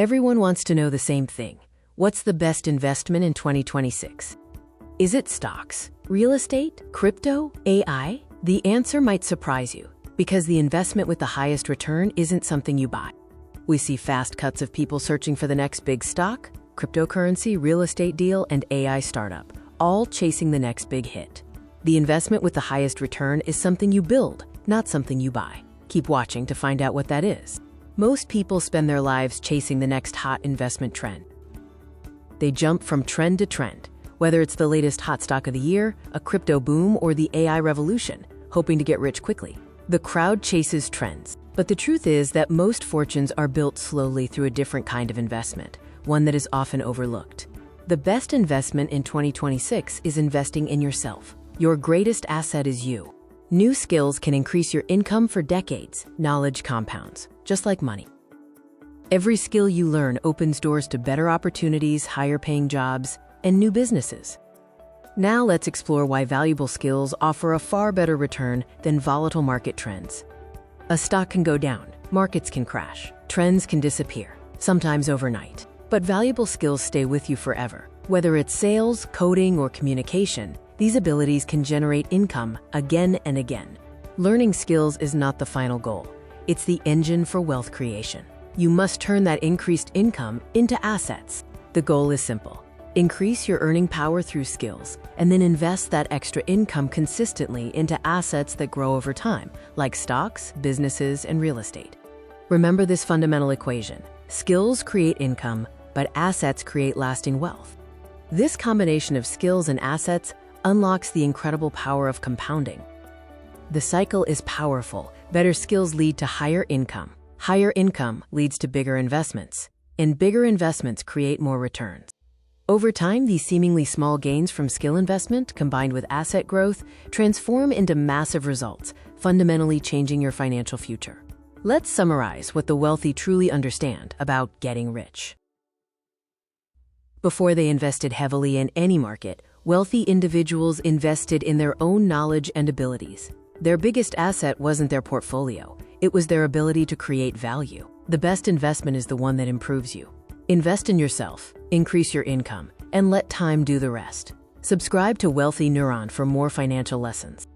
Everyone wants to know the same thing. What's the best investment in 2026? Is it stocks, real estate, crypto, AI? The answer might surprise you, because the investment with the highest return isn't something you buy. We see fast cuts of people searching for the next big stock, cryptocurrency, real estate deal, and AI startup, all chasing the next big hit. The investment with the highest return is something you build, not something you buy. Keep watching to find out what that is. Most people spend their lives chasing the next hot investment trend. They jump from trend to trend, whether it's the latest hot stock of the year, a crypto boom, or the AI revolution, hoping to get rich quickly. The crowd chases trends, but the truth is that most fortunes are built slowly through a different kind of investment, one that is often overlooked. The best investment in 2026 is investing in yourself. Your greatest asset is you. New skills can increase your income for decades. Knowledge compounds, just like money. Every skill you learn opens doors to better opportunities, higher-paying jobs, and new businesses. Now let's explore why valuable skills offer a far better return than volatile market trends. A stock can go down, markets can crash, trends can disappear, sometimes overnight. But valuable skills stay with you forever. Whether it's sales, coding, or communication, these abilities can generate income again and again. Learning skills is not the final goal. It's the engine for wealth creation. You must turn that increased income into assets. The goal is simple. Increase your earning power through skills, and then invest that extra income consistently into assets that grow over time, like stocks, businesses, and real estate. Remember this fundamental equation. Skills create income, but assets create lasting wealth. This combination of skills and assets unlocks the incredible power of compounding. The cycle is powerful. Better skills lead to higher income. Higher income leads to bigger investments, and bigger investments create more returns. Over time, these seemingly small gains from skill investment, combined with asset growth, transform into massive results, fundamentally changing your financial future. Let's summarize what the wealthy truly understand about getting rich. Before they invested heavily in any market, wealthy individuals invested in their own knowledge and abilities. Their biggest asset wasn't their portfolio. It was their ability to create value. The best investment is the one that improves you. Invest in yourself, increase your income, and let time do the rest. Subscribe to Wealthy Neuron for more financial lessons.